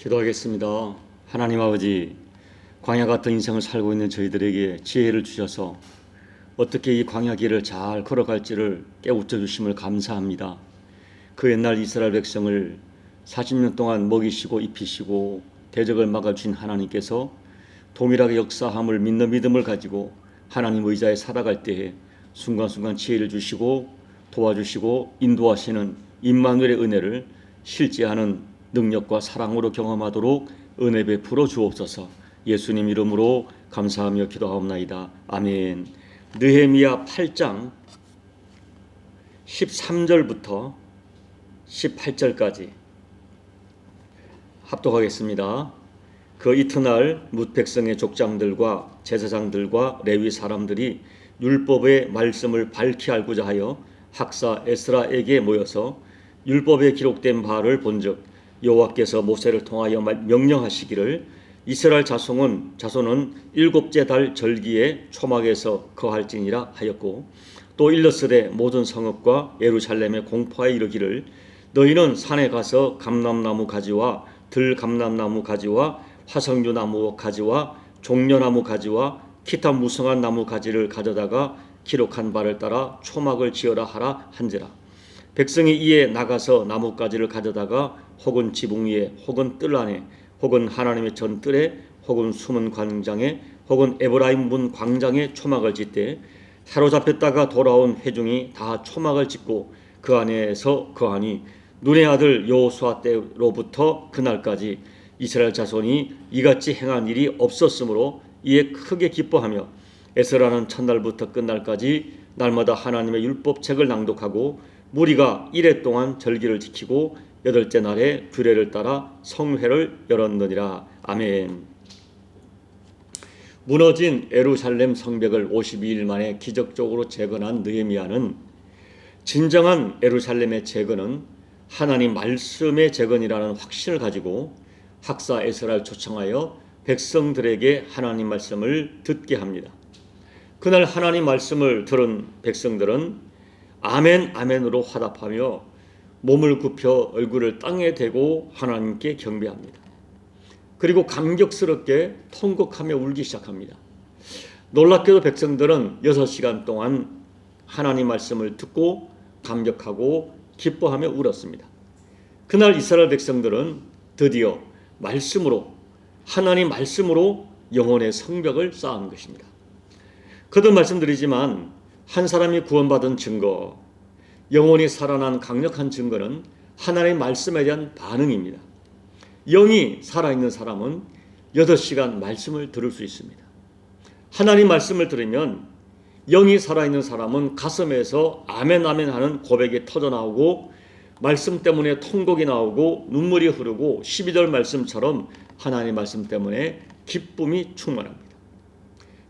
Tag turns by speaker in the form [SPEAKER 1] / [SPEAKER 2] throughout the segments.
[SPEAKER 1] 기도하겠습니다. 하나님 아버지, 광야 같은 인생을 살고 있는 저희들에게 지혜를 주셔서 어떻게 이 광야 길을 잘 걸어갈지를 깨우쳐 주심을 감사합니다. 그 옛날 이스라엘 백성을 40년 동안 먹이시고 입히시고 대적을 막아주신 하나님께서 동일하게 역사함을 믿는 믿음을 가지고 하나님 의지하에 살아갈 때에 순간순간 지혜를 주시고 도와주시고 인도하시는 임마누엘의 은혜를 실제하는 능력과 사랑으로 경험하도록 은혜 베풀어 주옵소서. 예수님 이름으로 감사하며 기도하옵나이다. 아멘. 느헤미야 8장 13절부터 18절까지 합독하겠습니다. 그 이튿날 뭇 백성의 족장들과 제사장들과 레위 사람들이 율법의 말씀을 밝히 알고자 하여 학사 에스라에게 모여서 율법에 기록된 바를 본즉 여호와께서 모세를 통하여 명령하시기를 이스라엘 자손은 일곱째 달 절기에 초막에서 거할지니라 하였고, 또 일러스되 모든 성읍과 예루살렘에 공포하여 이르기를 너희는 산에 가서 감람나무 가지와 들감람나무 가지와 화석류나무 가지와 종려나무 가지와 기타 무성한 나무 가지를 가져다가 기록한 바를 따라 초막을 지어라 하라 한지라. 백성이 이에 나가서 나뭇가지를 가져다가 혹은 지붕 위에 혹은 뜰 안에 혹은 하나님의 전뜰에 혹은 숨은 광장에 혹은 에브라임 문 광장에 초막을 짓되 사로잡혔다가 돌아온 회중이 다 초막을 짓고 그 안에서 거하니 눈의 아들 여호수아 때로부터 그날까지 이스라엘 자손이 이같이 행한 일이 없었으므로 이에 크게 기뻐하며 에스라는 첫날부터 끝날까지 날마다 하나님의 율법책을 낭독하고 무리가 이레 동안 절기를 지키고 여덟째 날에 규례를 따라 성회를 열었느니라. 아멘. 무너진 예루살렘 성벽을 52일 만에 기적적으로 재건한 느헤미야는 진정한 예루살렘의 재건은 하나님 말씀의 재건이라는 확신을 가지고 학사 에스라를 초청하여 백성들에게 하나님 말씀을 듣게 합니다. 그날 하나님 말씀을 들은 백성들은 아멘 아멘으로 화답하며 몸을 굽혀 얼굴을 땅에 대고 하나님께 경배합니다. 그리고 감격스럽게 통곡하며 울기 시작합니다. 놀랍게도 백성들은 6시간 동안 하나님 말씀을 듣고 감격하고 기뻐하며 울었습니다. 그날 이스라엘 백성들은 드디어 하나님 말씀으로 영혼의 성벽을 쌓은 것입니다. 거듭 말씀드리지만 한 사람이 구원받은 증거, 영혼이 살아난 강력한 증거는 하나님의 말씀에 대한 반응입니다. 영이 살아있는 사람은 8시간 말씀을 들을 수 있습니다. 하나님 말씀을 들으면 영이 살아있는 사람은 가슴에서 아멘 아멘 하는 고백이 터져나오고 말씀 때문에 통곡이 나오고 눈물이 흐르고 12절 말씀처럼 하나님 말씀 때문에 기쁨이 충만합니다.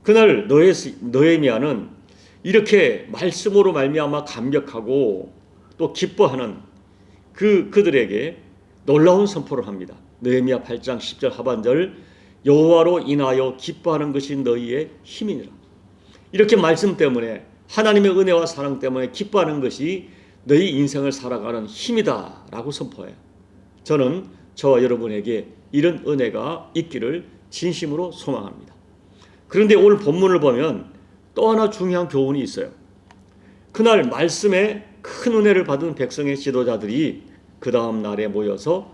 [SPEAKER 1] 그날 느헤미야는 이렇게 말씀으로 말미암아 감격하고 또 기뻐하는 그들에게 놀라운 선포를 합니다. 느헤미야 8장 10절 하반절 여호와로 인하여 기뻐하는 것이 너희의 힘이니라. 이렇게 말씀 때문에 하나님의 은혜와 사랑 때문에 기뻐하는 것이 너희 인생을 살아가는 힘이다 라고 선포해요. 저는 저와 여러분에게 이런 은혜가 있기를 진심으로 소망합니다. 그런데 오늘 본문을 보면 또 하나 중요한 교훈이 있어요. 그날 말씀에 큰 은혜를 받은 백성의 지도자들이 그 다음 날에 모여서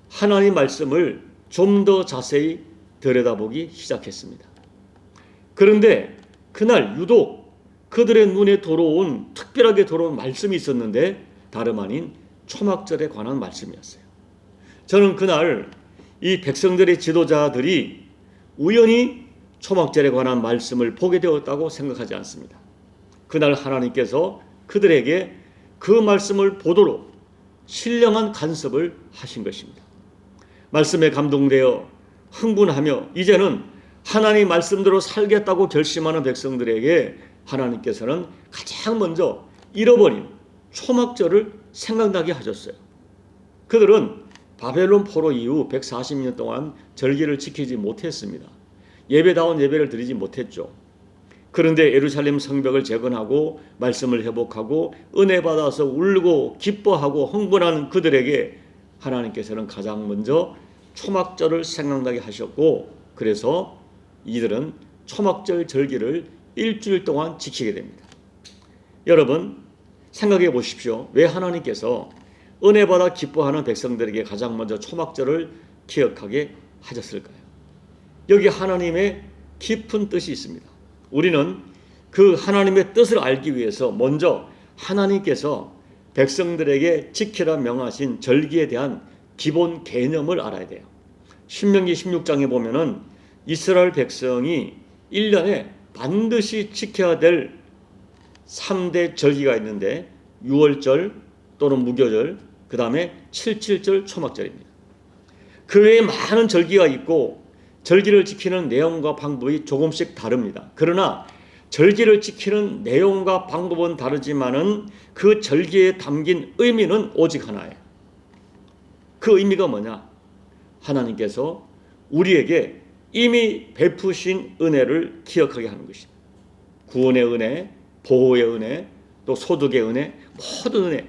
[SPEAKER 1] 하나님 말씀을 좀 더 자세히 들여다보기 시작했습니다. 그런데 그날 유독 그들의 눈에 특별하게 들어온 말씀이 있었는데 다름 아닌 초막절에 관한 말씀이었어요. 저는 그날 이 백성들의 지도자들이 우연히 초막절에 관한 말씀을 보게 되었다고 생각하지 않습니다. 그날 하나님께서 그들에게 그 말씀을 보도록 신령한 간섭을 하신 것입니다. 말씀에 감동되어 흥분하며 이제는 하나님 말씀대로 살겠다고 결심하는 백성들에게 하나님께서는 가장 먼저 잃어버린 초막절을 생각나게 하셨어요. 그들은 바벨론 포로 이후 140년 동안 절기를 지키지 못했습니다. 예배다운 예배를 드리지 못했죠. 그런데 예루살렘 성벽을 재건하고 말씀을 회복하고 은혜 받아서 울고 기뻐하고 흥분하는 그들에게 하나님께서는 가장 먼저 초막절을 생각나게 하셨고, 그래서 이들은 초막절 절기를 일주일 동안 지키게 됩니다. 여러분 생각해 보십시오. 왜 하나님께서 은혜 받아 기뻐하는 백성들에게 가장 먼저 초막절을 기억하게 하셨을까요? 여기 하나님의 깊은 뜻이 있습니다. 우리는 그 하나님의 뜻을 알기 위해서 먼저 하나님께서 백성들에게 지키라 명하신 절기에 대한 기본 개념을 알아야 돼요. 신명기 16장에 보면은 이스라엘 백성이 1년에 반드시 지켜야 될 3대 절기가 있는데, 유월절 또는 무교절, 그 다음에 77절 초막절입니다. 그 외에 많은 절기가 있고 절기를 지키는 내용과 방법이 조금씩 다릅니다. 그러나 절기를 지키는 내용과 방법은 다르지만은 그 절기에 담긴 의미는 오직 하나예요. 그 의미가 뭐냐? 하나님께서 우리에게 이미 베푸신 은혜를 기억하게 하는 것입니다. 구원의 은혜, 보호의 은혜, 또 소득의 은혜, 모든 은혜,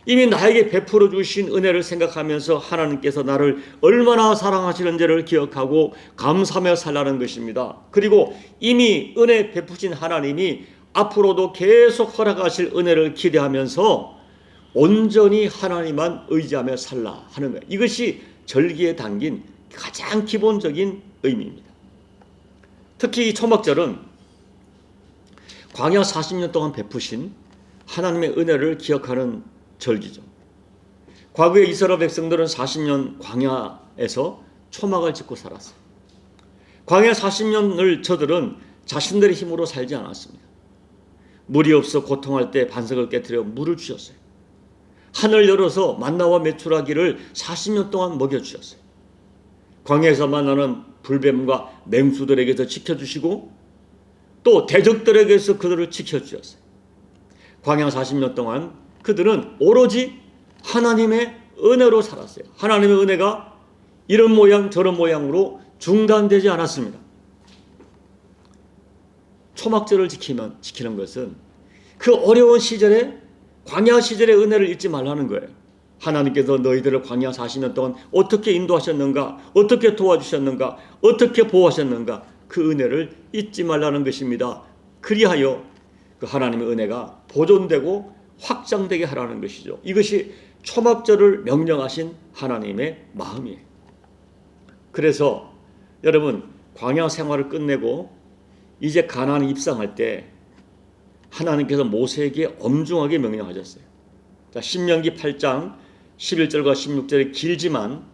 [SPEAKER 1] 이미 나에게 베풀어 주신 은혜를 생각하면서 하나님께서 나를 얼마나 사랑하시는지를 기억하고 감사하며 살라는 것입니다. 그리고 이미 은혜 베푸신 하나님이 앞으로도 계속 허락하실 은혜를 기대하면서 온전히 하나님만 의지하며 살라 하는 거예요. 이것이 절기에 담긴 가장 기본적인 의미입니다. 특히 이 초막절은 광야 40년 동안 베푸신 하나님의 은혜를 기억하는 절기죠. 과거에 이스라엘 백성들은 40년 광야에서 초막을 짓고 살았어요. 광야 40년을 저들은 자신들의 힘으로 살지 않았습니다. 물이 없어 고통할 때 반석을 깨트려 물을 주셨어요. 하늘 열어서 만나와 메추라기를 40년 동안 먹여주셨어요. 광야에서 만나는 불뱀과 맹수들에게서 지켜주시고 또 대적들에게서 그들을 지켜주셨어요. 광야 40년 동안 그들은 오로지 하나님의 은혜로 살았어요. 하나님의 은혜가 이런 모양 저런 모양으로 중단되지 않았습니다. 초막절을 지키는 것은 그 어려운 시절에, 광야 시절의 은혜를 잊지 말라는 거예요. 하나님께서 너희들을 광야 40년 동안 어떻게 인도하셨는가, 어떻게 도와주셨는가, 어떻게 보호하셨는가, 그 은혜를 잊지 말라는 것입니다. 그리하여 그 하나님의 은혜가 보존되고 확장되게 하라는 것이죠. 이것이 초막절을 명령하신 하나님의 마음이에요. 그래서 여러분 광야 생활을 끝내고 이제 가나안에 입성할 때 하나님께서 모세에게 엄중하게 명령하셨어요. 자, 신명기 8장 11절과 16절이 길지만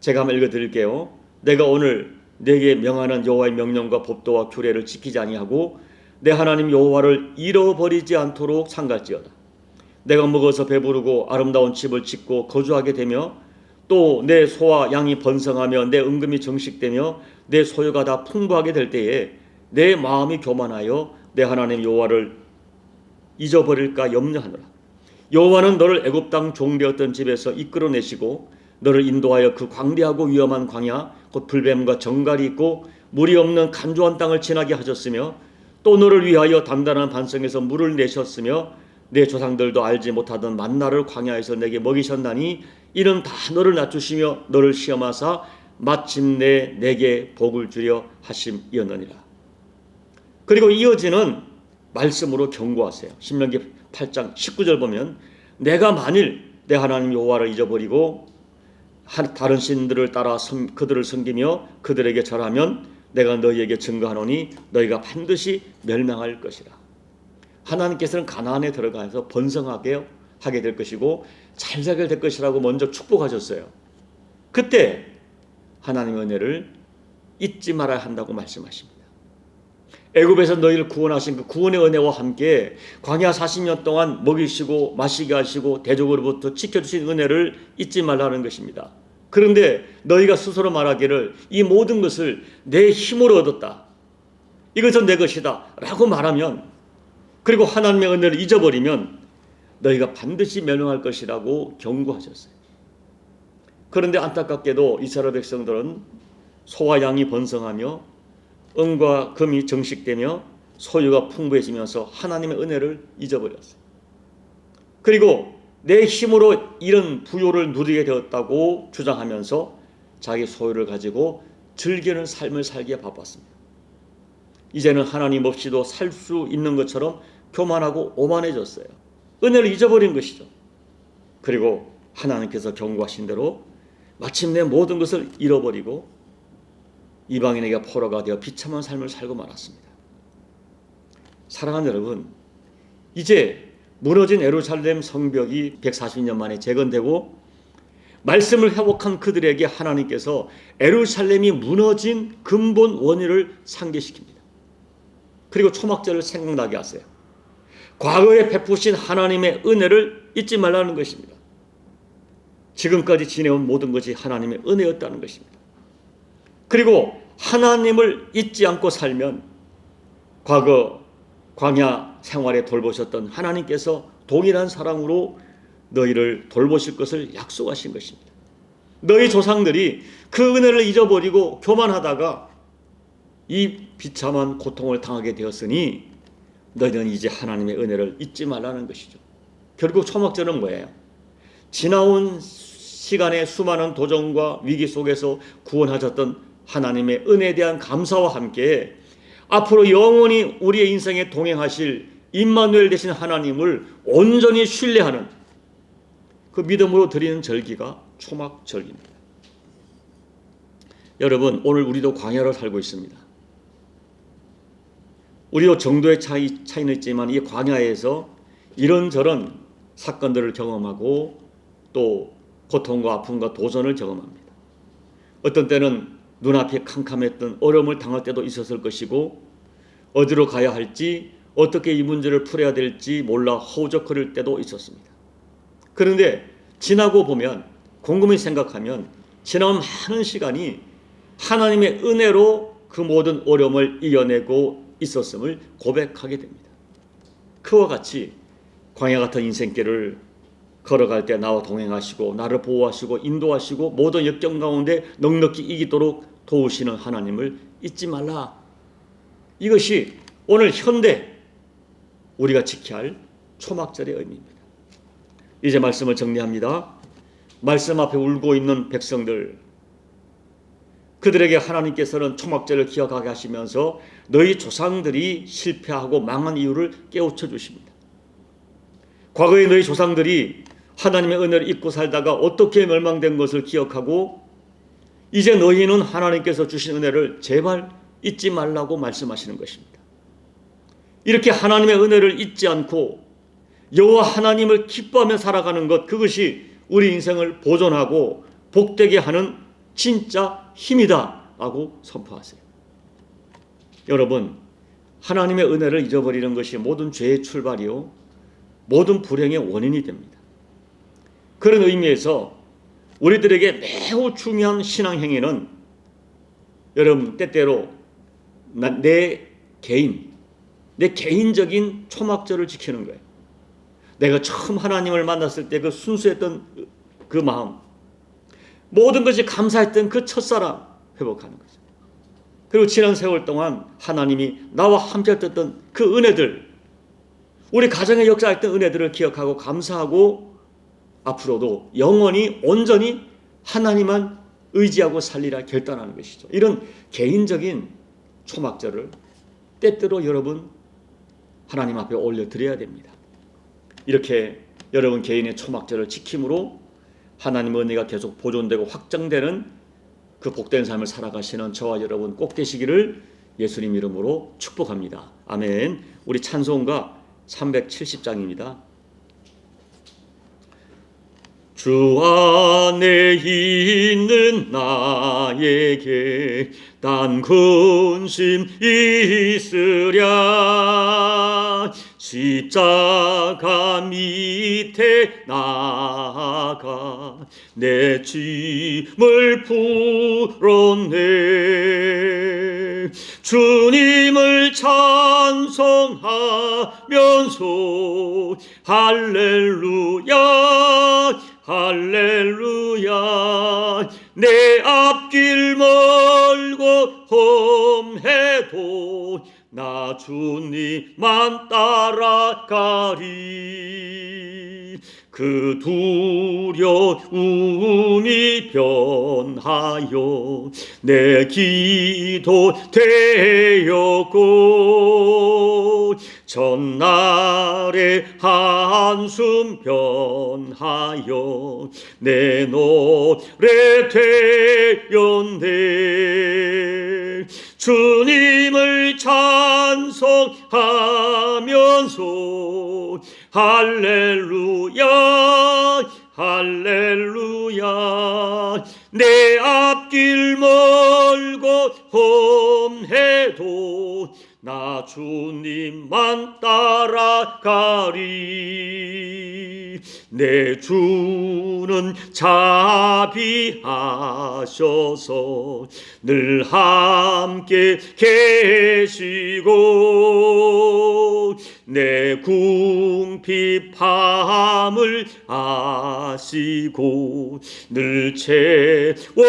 [SPEAKER 1] 제가 한번 읽어드릴게요. 내가 오늘 내게 명하는 여호와의 명령과 법도와 규례를 지키지 아니하고 내 하나님 여호와를 잃어버리지 않도록 삼갈지어다. 내가 먹어서 배부르고 아름다운 집을 짓고 거주하게 되며 또 내 소와 양이 번성하며 내 은금이 정식되며 내 소유가 다 풍부하게 될 때에 내 마음이 교만하여 내 하나님 여호와를 잊어버릴까 염려하노라. 여호와는 너를 애굽 땅 종되었던 집에서 이끌어내시고 너를 인도하여 그 광대하고 위험한 광야 곧 불뱀과 정갈이 있고 물이 없는 간조한 땅을 지나게 하셨으며 또 너를 위하여 단단한 반성에서 물을 내셨으며 내 조상들도 알지 못하던 만나를 광야에서 내게 먹이셨나니 이는 다 너를 낮추시며 너를 시험하사 마침내 내게 복을 주려 하심이었느니라. 그리고 이어지는 말씀으로 경고하세요. 신명기 8장 19절 보면 내가 만일 내 하나님 여호와를 잊어버리고 다른 신들을 따라 그들을 섬기며 그들에게 절하면 내가 너희에게 증거하노니 너희가 반드시 멸망할 것이라. 하나님께서는 가나안에 들어가서 번성하게 하게 될 것이고 잘 살게 될 것이라고 먼저 축복하셨어요. 그때 하나님의 은혜를 잊지 말아야 한다고 말씀하십니다. 애굽에서 너희를 구원하신 그 구원의 은혜와 함께 광야 40년 동안 먹이시고 마시게 하시고 대적으로부터 지켜주신 은혜를 잊지 말라는 것입니다. 그런데 너희가 스스로 말하기를 이 모든 것을 내 힘으로 얻었다, 이것은 내 것이다 라고 말하면, 그리고 하나님의 은혜를 잊어버리면 너희가 반드시 멸망할 것이라고 경고하셨어요. 그런데 안타깝게도 이스라엘 백성들은 소와 양이 번성하며 은과 금이 정식되며 소유가 풍부해지면서 하나님의 은혜를 잊어버렸어요. 그리고 내 힘으로 이런 부요를 누리게 되었다고 주장하면서 자기 소유를 가지고 즐기는 삶을 살기에 바빴습니다. 이제는 하나님 없이도 살 수 있는 것처럼 교만하고 오만해졌어요. 은혜를 잊어버린 것이죠. 그리고 하나님께서 경고하신 대로 마침내 모든 것을 잃어버리고 이방인에게 포로가 되어 비참한 삶을 살고 말았습니다. 사랑하는 여러분, 이제 무너진 예루살렘 성벽이 140년 만에 재건되고 말씀을 회복한 그들에게 하나님께서 예루살렘이 무너진 근본 원인을 상기시킵니다. 그리고 초막절을 생각나게 하세요. 과거에 베푸신 하나님의 은혜를 잊지 말라는 것입니다. 지금까지 지내온 모든 것이 하나님의 은혜였다는 것입니다. 그리고 하나님을 잊지 않고 살면 과거 광야 생활에 돌보셨던 하나님께서 동일한 사랑으로 너희를 돌보실 것을 약속하신 것입니다. 너희 조상들이 그 은혜를 잊어버리고 교만하다가 이 비참한 고통을 당하게 되었으니 너희는 이제 하나님의 은혜를 잊지 말라는 것이죠. 결국 초막절은 뭐예요? 지나온 시간의 수많은 도전과 위기 속에서 구원하셨던 하나님의 은혜에 대한 감사와 함께 앞으로 영원히 우리의 인생에 동행하실 임마누엘 되신 하나님을 온전히 신뢰하는 그 믿음으로 드리는 절기가 초막절기입니다. 여러분, 오늘 우리도 광야를 살고 있습니다. 우리도 정도의 차이는 있지만 이 광야에서 이런저런 사건들을 경험하고 또 고통과 아픔과 도전을 경험합니다. 어떤 때는 눈앞이 캄캄했던 어려움을 당할 때도 있었을 것이고 어디로 가야 할지 어떻게 이 문제를 풀어야 될지 몰라 허우적거릴 때도 있었습니다. 그런데 지나고 보면 곰곰이 생각하면 지나온 많은 시간이 하나님의 은혜로 그 모든 어려움을 이겨내고 있었음을 고백하게 됩니다. 그와 같이 광야 같은 인생길을 걸어갈 때 나와 동행하시고 나를 보호하시고 인도하시고 모든 역경 가운데 넉넉히 이기도록 도우시는 하나님을 잊지 말라. 이것이 오늘 현대 우리가 지켜야 할 초막절의 의미입니다. 이제 말씀을 정리합니다. 말씀 앞에 울고 있는 백성들, 그들에게 하나님께서는 초막절을 기억하게 하시면서 너희 조상들이 실패하고 망한 이유를 깨우쳐 주십니다. 과거에 너희 조상들이 하나님의 은혜를 잊고 살다가 어떻게 멸망된 것을 기억하고 이제 너희는 하나님께서 주신 은혜를 제발 잊지 말라고 말씀하시는 것입니다. 이렇게 하나님의 은혜를 잊지 않고 여호와 하나님을 기뻐하며 살아가는 것, 그것이 우리 인생을 보존하고 복되게 하는 진짜 힘이다 라고 선포하세요. 여러분, 하나님의 은혜를 잊어버리는 것이 모든 죄의 출발이요 모든 불행의 원인이 됩니다. 그런 의미에서 우리들에게 매우 중요한 신앙 행위는 여러분 때때로 내 개인적인 초막절을 지키는 거예요. 내가 처음 하나님을 만났을 때 그 순수했던 그 마음, 모든 것이 감사했던 그 첫사랑 회복하는 거죠. 그리고 지난 세월 동안 하나님이 나와 함께 했던 그 은혜들, 우리 가정에 역사했던 은혜들을 기억하고 감사하고 앞으로도 영원히 온전히 하나님만 의지하고 살리라 결단하는 것이죠. 이런 개인적인 초막절을 때때로 여러분 하나님 앞에 올려드려야 됩니다. 이렇게 여러분 개인의 초막절을 지킴으로 하나님의 은혜가 계속 보존되고 확장되는 그 복된 삶을 살아가시는 저와 여러분 꼭 되시기를 예수님 이름으로 축복합니다. 아멘. 우리 찬송가 370장입니다. 주 안에 있는 나에게 단 근심 있으랴. 십자가 밑에 나아가 내 짐을 풀었네. 주님을 찬송하면서 할렐루야 할렐루야. 내 앞길 멀고 험해도 나 주님만 따라가리. 그 두려움이 변하여 내 기도 되었고 전날의 한숨 변하여 내 노래 되었네. 주님을 찬송하면서 할렐루야 할렐루야 내 앞길 멀고 험해도 나 주님만 따라가리. 내 주는 자비하셔서 늘 함께 계시고 내 궁핍함을 아시고 늘 채워주시네.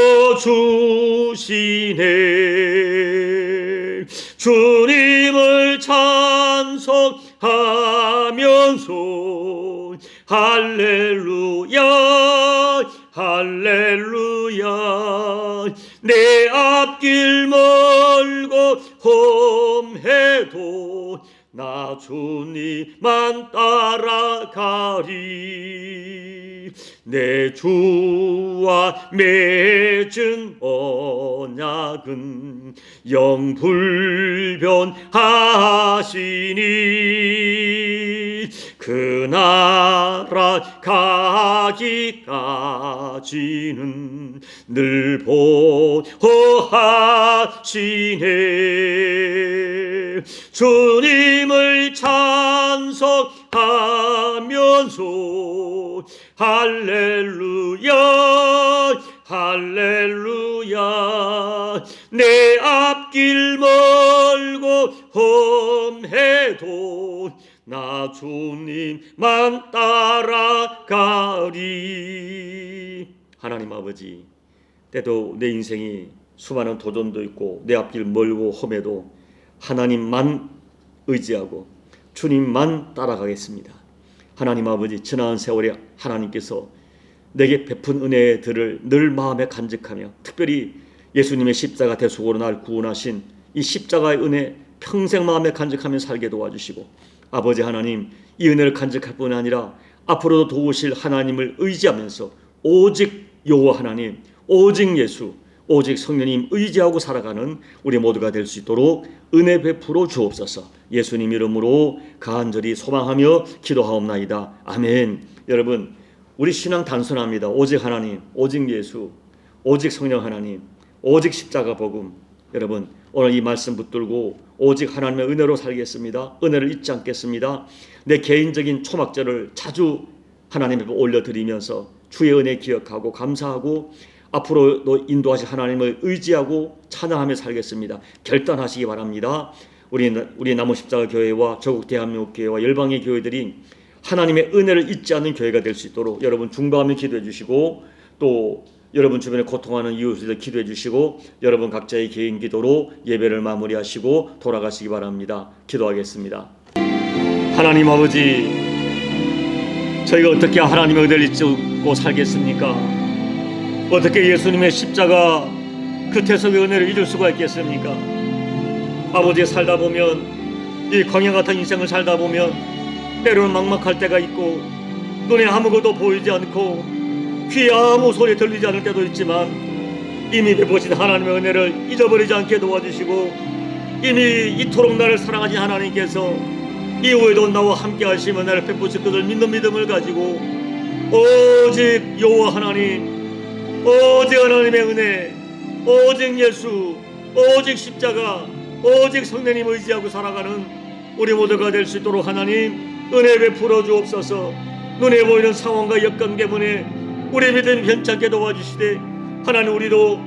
[SPEAKER 1] 주님을 찬송하면서 할렐루야 할렐루야 내 앞길 멀고 험해도 나 주님만 따라가리. 내 주와 맺은 언약은 영불변하시니 그 나라 가기까지는 늘 보호하시네. 주님을 찬송하면서 할렐루야 할렐루야 내 앞길 멀고 험해도 나 주님만 따라가리. 하나님 아버지, 때도 내 인생이 수많은 도전도 있고 내 앞길 멀고 험해도 하나님만 의지하고 주님만 따라가겠습니다. 하나님 아버지, 지나간 세월에 하나님께서 내게 베푼 은혜들을 늘 마음에 간직하며 특별히 예수님의 십자가 대속으로 날 구원하신 이 십자가의 은혜 평생 마음에 간직하며 살게 도와주시고 아버지 하나님, 이 은혜를 간직할 뿐 아니라 앞으로도 도우실 하나님을 의지하면서 오직 여호와 하나님, 오직 예수, 오직 성령님 의지하고 살아가는 우리 모두가 될 수 있도록 은혜 베풀어 주옵소서. 예수님 이름으로 간절히 소망하며 기도하옵나이다. 아멘. 여러분, 우리 신앙 단순합니다. 오직 하나님, 오직 예수, 오직 성령 하나님, 오직 십자가 복음. 여러분, 오늘 이 말씀 붙들고 오직 하나님의 은혜로 살겠습니다. 은혜를 잊지 않겠습니다. 내 개인적인 초막절을 자주 하나님 앞에 올려드리면서 주의 은혜 기억하고 감사하고 앞으로도 인도하실 하나님을 의지하고 찬양하며 살겠습니다. 결단하시기 바랍니다. 우리 나무십자가 교회와 전국 대한민국 교회와 열방의 교회들이 하나님의 은혜를 잊지 않는 교회가 될 수 있도록 여러분 중보하며 기도해 주시고 또 여러분 주변에 고통하는 이웃들 기도해 주시고 여러분 각자의 개인 기도로 예배를 마무리하시고 돌아가시기 바랍니다. 기도하겠습니다. 하나님 아버지, 저희가 어떻게 하나님의 은혜를 잊고 살겠습니까? 어떻게 예수님의 십자가 그 대속의 은혜를 잊을 수가 있겠습니까? 아버지, 살다 보면 이 광야 같은 인생을 살다 보면 때로는 막막할 때가 있고 눈에 아무것도 보이지 않고 귀에 아무 소리 들리지 않을 때도 있지만 이미 베푸신 하나님의 은혜를 잊어버리지 않게 도와주시고 이미 이토록 나를 사랑하신 하나님께서 이후에도 나와 함께 하시며 은혜를 베푸실 것을 믿는 믿음을 가지고 오직 여호와 하나님, 오직 하나님의 은혜, 오직 예수, 오직 십자가, 오직 성령님 의지하고 살아가는 우리 모두가 될 수 있도록 하나님 은혜 베풀어 주옵소서. 눈에 보이는 상황과 역관 때문에 우리 믿음이 변찮게 도와주시되 하나님, 우리도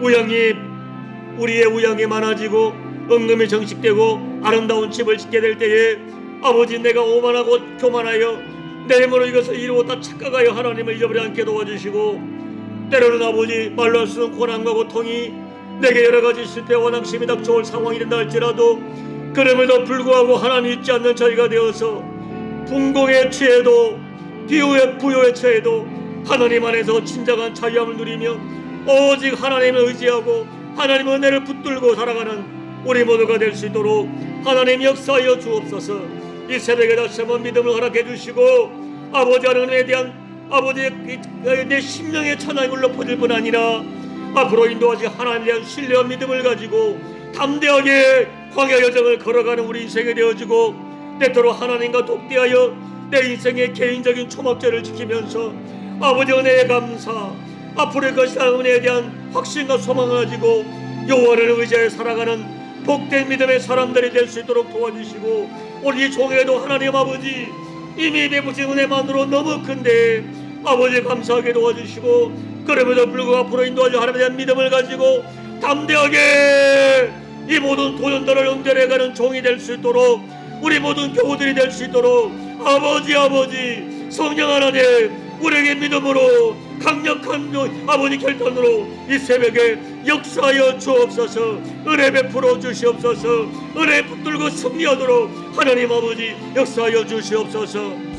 [SPEAKER 1] 우리의 우양이 많아지고 은금이 정식되고 아름다운 집을 짓게 될 때에 아버지, 내가 오만하고 교만하여 내 힘으로 이것을 이루었다 착각하여 하나님을 잊어버리지 않게 도와주시고 때로는 아버지, 말로 할 수 없는 고난과 고통이 내게 여러가지 실패와 낙심이 닥쳐올 상황이 된다 할지라도 그럼에도 불구하고 하나님 잊지 않는 저희가 되어서 분공에 취해도 부요에 처해도 하나님 안에서 진정한 자유함을 누리며 오직 하나님을 의지하고 하나님 은혜를 붙들고 살아가는 우리 모두가 될 수 있도록 하나님 역사하여 주옵소서. 이 새벽에 다시 한번 믿음을 허락해 주시고 아버지 하나님에 대한 아버지의 내 심령의 찬양이 높아질 뿐 아니라 앞으로 인도하신 하나님에 대한 신뢰와 믿음을 가지고 담대하게 광야 여정을 걸어가는 우리 인생이 되어지고 때때로 하나님과 독대하여 내 인생의 개인적인 초막절을 지키면서 아버지 은혜에 감사, 앞으로의 것이라는 은혜에 대한 확신과 소망을 가지고 여호와를 의지하여 살아가는 복된 믿음의 사람들이 될 수 있도록 도와주시고 우리 종에도 하나님 아버지 이미 베푸신 은혜만으로 너무 큰데 아버지 감사하게 도와주시고 그럼에도 불구하고 앞으로 인도하여 하나님에 대한 믿음을 가지고 담대하게 이 모든 도전들을 응대해가는 종이 될 수 있도록 우리 모든 교우들이 될 수 있도록 아버지 성령 하나님 우리에게 믿음으로 강력한 아버지 결단으로 이 새벽에 역사하여 주옵소서. 은혜 베풀어 주시옵소서. 은혜 붙들고 승리하도록 하나님 아버지 역사하여 주시옵소서.